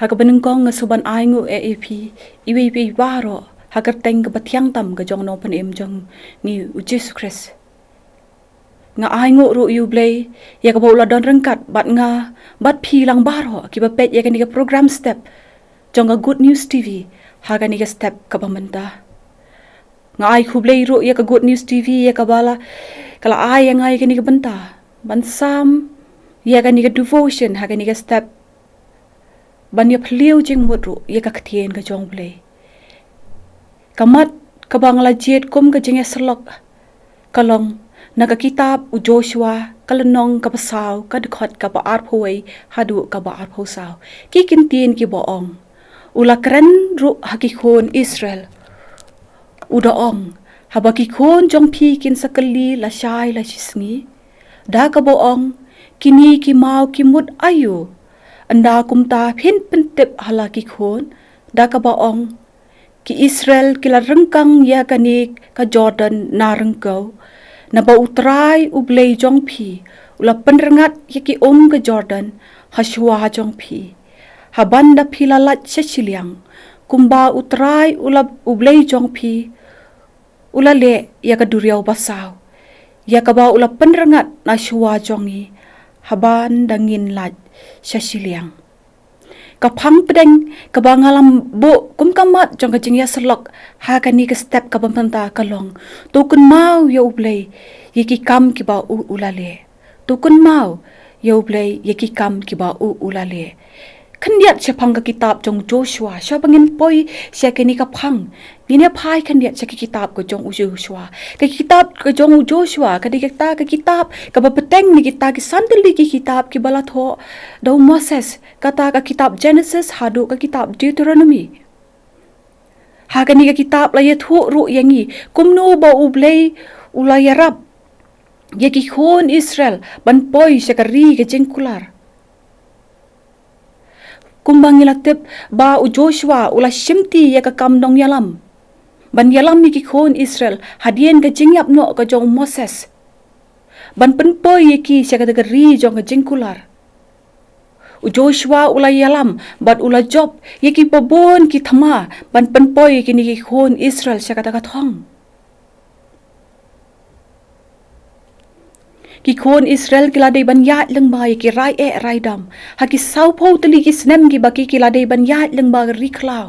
Haga benengkong ngasuban aingu EP iwei baro ha kyrteng ka batiang tam ka jong no pen em jong ni U Khrist. Nga aingu ru U Blei ya ka bola don rengkat bat nga bat pi lang baro ki bapet ya ka ni ka program step jong ka Good News TV ha ka ni ka step ka pamenta. Nga ai khu Blei ru ya ka Good News TV ya ka bala kala ai yang ai ka ni ka benta bansam ya ka ni ka devotion ha ka ni ka step ban ya phliu jing mudru ya Ka Ktien ka jong Blei. Kamat kabang lajet kum ka jing selok kalong na ka kitab U Joshua kalenong ka pasaw ka dekhot ka baar phoi hadu ka baar phosaw ki kintin ki boong ula kren ru hakikon Israel udaong habaki kon jong pi kin sakali la shai la shngi da ka boong kini ki mau ki mud ayu anda kumta phin pentep halaki khon da ka baong ki Israel kila rengkang ya kanik ka Jordan na rengkau na ba utrai U Blei jong pi ula penrengat ya ki ka Jordan haswa jong pi habanda pilalat Synchiang kumba utrai ula U Blei jong pi ula le ya ka duriau basaw ya ka ba ula penrengat na shwa jongi haban dangin lat Synchiang kapang pedeng kabangalam bo kum kamat jong ka jingya selok ha ka ni ka step ka pamenta kalong tukun mau ya U Blei yeki kam ki ba ulale tukun mau ya U Blei yeki kam ki ba ulale kandiat sepang ka kitab jong Joshua sya bangin poi sya ka ni ka phang ni ne phai kandiat sya ki kitab ko jong Joshua ka kitab ka jong Joshua ka dikta ka kitab ka bapeteng ni kita ki sandali ki kitab ki balatho dau Moses kata ka kitab Genesis hadu ka kitab Deuteronomy ha ka ni ka kitab la ye thu ru yangi kumno ba U Blei ula iarap ye ki khon Israel ban poi sya ka ri ka jengkular kumbang ilaktip ba U Joshua ula shimti ya ka kamdong yalam ban yalam ni ki khon Israel hadien ka jingyap no ka jong Moses ban penpoi ye ki sya ka ri jong ka jengkular U Joshua ula yalam bat ula job ye ki pabon ki thama ban penpoi ki ni ki khon Israel sya ka thong ki khon Israel kila dei ban ya leng ba ki rai rai dam ha ki sau pho tali ki snem ki baki kila dei ban ya leng ba ri klau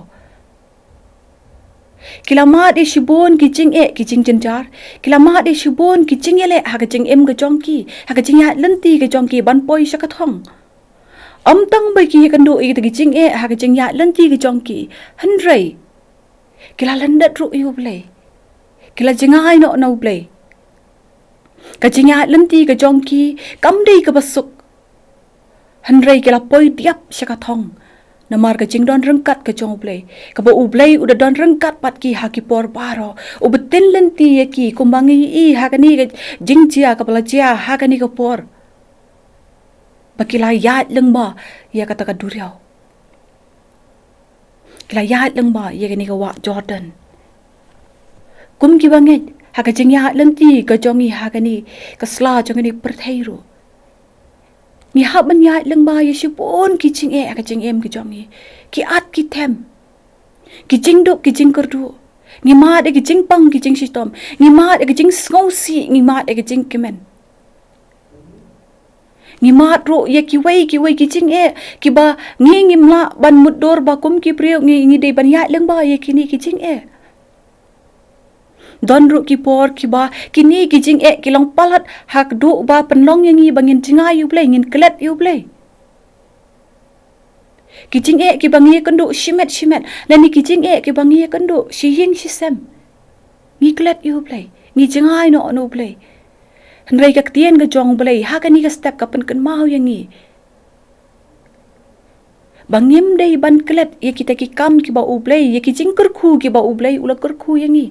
kila ma de shibon ki jing ki jing jenjar kila ma de shibon ki jing ele ha ka jing em ga jong ki ha ka jing ya lenti ga jong ki ban poi sha ka thong am tang ba ki kan do ki jing ha ka jing ya lenti ga jong ki hanrei kila landat ru U Blei kila jingai no U Blei ka jinga lenti ka jongki kam dei ka basuk hanrei kala poi diap sya ka thong namar ka jingdon rengkat ka jong Blei ka ba U Blei udah don rengkat pat ki ha ki por baro u betin lenti ye ki kumbangi I ha ka ni ka jingjia ka bala jia ha ka ni ka por bakila ya leng ba ya kata ka duriau kila ya leng ba ye ka ni ka wa Jordan kum ki banget ha ka jingya lenti ka jongi ha ka ni ka sla jong ni pertheiru ni ha ban ya leng ba ye shipon ki jing ka jing em ki jongi ki at ki them ki jing do ki jing kerdu ni ma de ki jing pang ki jing sitom ni ma de ki jing sngosi ni ma de ki jing kemen ni ma ro ye ki wei ki jing ki ba ngim la ban mudor ba kum ki priyo ngi de ban ya leng ba ye ki ni ki jing don ru ki por ki ba kini ki jing ki long palat hak du ba penlong yang i bangin jingai U Blei ngin klet U Blei ki jing ki bangi kendu shimet dan ni ki jing ki bangi kendu shihing shisem ni klet U Blei ni jingai no U Blei hnrei Ka Ktien ga jong Blei ha ka ni ka step ka pen mau yang i bangim dei ban klet ye kita ki kam ki ba U Blei ye ki jing kerkhu ki ba U Blei ula kerkhu yang i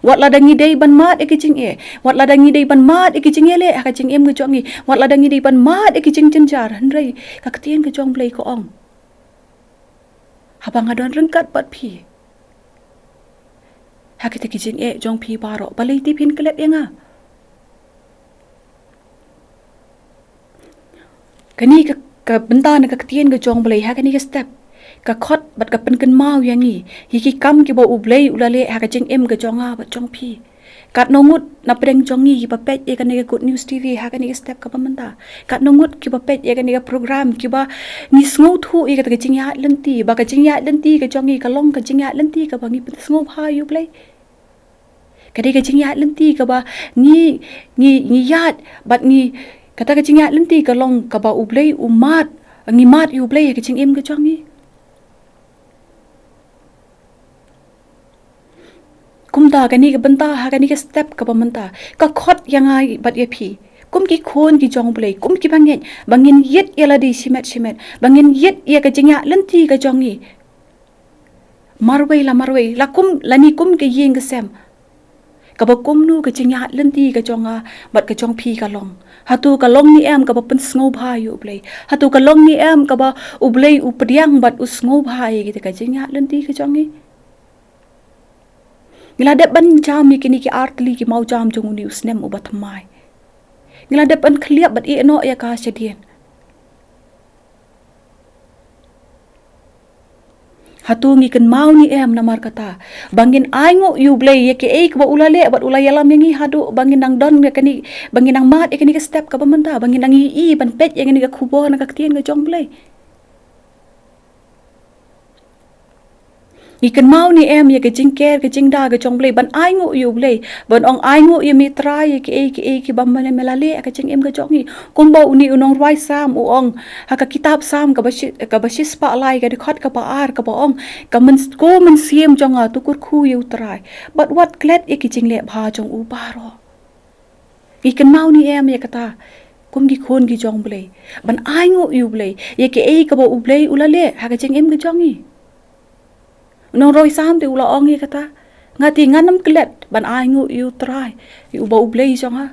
wat ladangi dei ban mat ki jing wat ladangi dei ban mat ki jing le ka jing em ga jongi wat ladangi dei ban mat ki jing jenjar hanrei Ka Ktien ga jong Blei ko ong habang adon rengkat pat pi ha kita ki jing jong pi baro balai ti pin klet yang kani ka benta na Ka Ktien ga jong Blei ha kani ka step ka khot bat ka pen Kynmaw yang ni ki kam ki bo U Blei ulale ha ka jingim ka jonga bat jong pi kat nongut na preng jongi ki papet e ka ni good news TV ha ka ni step ka pamanta kat nongut ki papet e ka ni program ki ba ni sngo thu e ka jingya lenti ba ka jingya lenti ka jongi ka long ka jingya lenti ka ba ngi sngewbha U Blei kadai ka jingya lenti ka ba ni yat bat ni kata ka jingya lenti ka long ka ba U Blei umat ngi mat U Blei ka jingim ka jongi kumda kani ka banta ha kani ka step ka pamanta ka khot yang ai bat ye phi kum ki khon ki jong Blei kum ki bangin yet yala di simet bangin yet ye ka jingya lenti ka jongi marwei la kum lani kum ke yeng ka sem ka ba kumno ka jingya lenti ka jonga bat ka jong phi ka long hatu ka long ni em ka ba pen sngewbha U Blei hatu ka long ni em ka ba U Blei u pediang bat u sngewbha ye ka jingya lenti ka jongi Ngiladep ban jam kini ki artli ki mau jam jong uni usnem ubat mai. Ngiladep ban kliap bat eno ya ka sedien. Hatu ngi Kynmaw ni em namar kata. Bangin aingo U Blei ye ke ek ba ulale bat ulay alam yang i hadu bangin nang don ya kani bangin nang mat ya kani ka step ka pamanta bangin nang i ban pet ya kani ka kubo na Ka Ktien ka jong Blei. Ni Kynmaw ni em ye ke jingker ke jingda ke jong Blei ban aingo U Blei ban ong aingo ye mitra ye ke bam mane melale ka jingim ka jongi kumba uni unong rwai sam u ong ha ka kitab sam ka basis pa lai ka dikhot ka pa ar ka ba ong ka mynsiem jonga tu kur khu ye utrai but what glad ye ki jingle bha jong u baro ni Kynmaw ni em ye kata kum ki khon ki jong Blei ban aingo U Blei ye ke ka ba U Blei ulale ha ka jingim ka jongi nong roi sam te ula ong ye kata ngati nganam klet ban aingu U try U ba U Blei jonga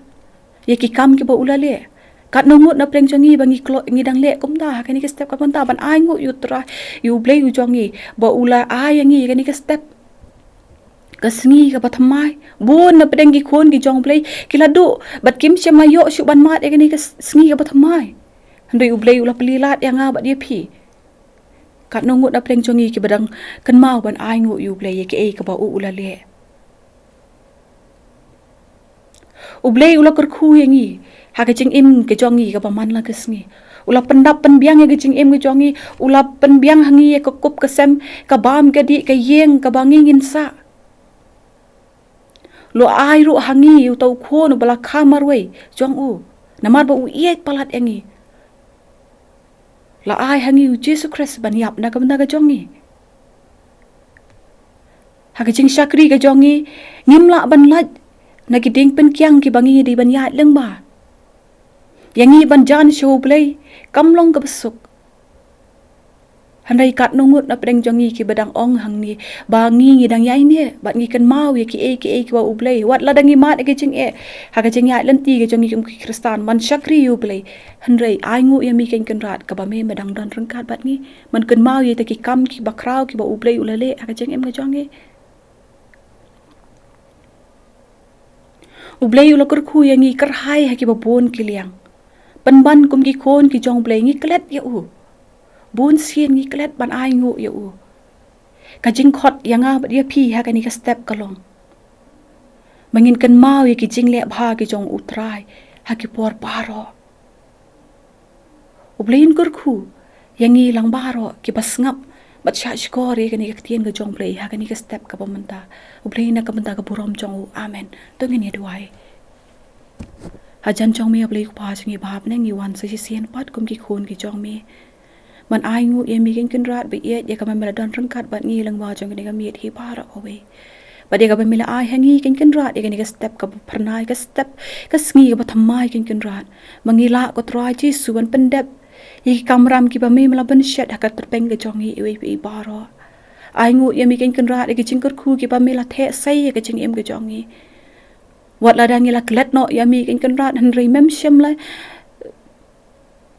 ye ki kam ki ba ulale kat nongut na preng jongi bangi klo ngi dang le kumda kani ke step ka panta ban aingu U try U Blei u jongi ba ula ayangi kani ke step ka sngi ka pathamai bon na preng ki khon ki jong Blei kiladu bat kim shemayo shu ban mat kani ke sngi ka pathamai handai U Blei ula pelilat yang ba dia phi kat nongut na preng jongi ki badang Kynmaw ban aingu U Blei ye ke ka ba u ulale U Blei ula kerkhu yangi ha ka jingim ke jongi ka ba manla ke sngi ula pendap penbiang ye ke jingim ke jongi ula penbiang hangi ye ka kup ke sem ka bam ke di ke yeng ka bangi ngin sa lo ai ru hangi u tau khon bala khamarwei jong u namar ba u iet palat yangi la ai hangi U Jisu Khrist ban yap na ka jongi ha ka jing shakri ka jongi ngimla ban lat na ki ding pen kyang ki bangi di ban yat leng ba yangi ban jan show Blei kamlong ka besuk handai kat nongut na preng jongi ki badang ong hang ni bangi ngi dang yai ni bat ngi Kynmaw ye ki ba U Blei wat la dangi mat ke jing ha ka jing ya lenti ke jongi ki Kristan man shakri U Blei handai aingu ye mi ken rat ka ba me madang don rengkat bat ngi man Kynmaw ye te ki kam ki bakrau ki ba U Blei ulale ha ka jing ke jongi U Blei ula kurkhu ye ngi kerhai ha ki ba bon ki liang ban kum ki khon ki jong Blei ngi klet ye u bon sien ngi klet ban aingu ye u ka jingkhot yanga ba dia phi ha ka ni ka step kalong mangin Kynmaw ye ki jingle bha ki jong utrai ha ki por paro U Blei kurkhu yangi lang baro ki basngap bat sha skor ye ka ni Ka Ktien ka jong Blei ha ka ni ka step ka pamanta U Blei na ka manta ka burom jong u amen to ngin ye duai hajan jong me Blei pa singi bhap ne ngi wan sa sien pat kum ki khon ki jong me man aingu ye mi ken rat be ye ka mela don rengkat bat ngi lang wa jong ni ka mi hi para owe ba de ka mela ai hangi ken rat ye ka step ka pernai ka step ka sngi ka thamai ken rat mangila ko trai chi suban pendep ye kamram ki ba me mela ban shet ha ka terpeng ka jong iwei pe baro aingu ye mi ken rat ye ki jingkur khu ki ba mela the sai ye ka jingim ka jong wat la dang la klet no ya mi ken rat han rei mem shem la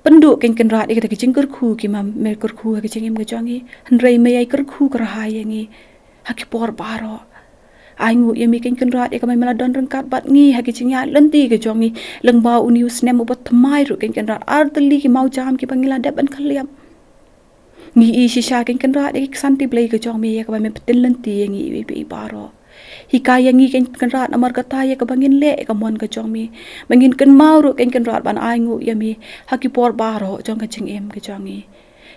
penduk ken rat ikata ki jingkur khu ki ma me kur khu ki jingim ke jongi han rei me ai kur khu kar ha yangi ha ki por baro aingu ye mi ken rat ikama mela don rengkat bat ngi ha ki jingya lenti ke jongi leng ba unius nem ubat thamai ru ken rat artli ki mau jam ki pangila dep an khaliam ngi shisha kan rat santi blei ke jong me ya ka me petin lenti ngi iwei pe baro hikaya ngi kan rat amar kata ya ka bangin le ka mon ka jong me bangin Kynmaw ru kan rat ban ai ngu ya me hakipor baro jong ka jingim ke jongi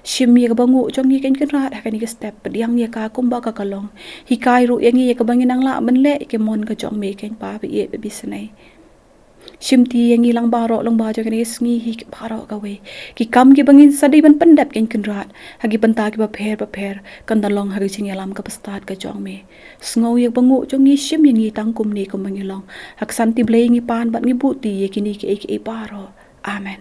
shim ya ka bangu jong ngi kan rat ha kan ni step pediang ya ka kumba ka kalong hikai ru ya ngi ya ka bangin ang la ban le ke mon ka jong me kan pa be be bisnai Shimti yang ilang baro lang bajo kan sngi hi baro ka we ki kam ki bangin sadai ban pandap kan rat hagi panta ki ba pher kan dalong hagi chingalam ka pastat ka jong me sngo yak bangu jong ni shim yang ni tang kum ni ko mangilong hak santi blei ngi pan bat ngi buti ye kini ki baro amen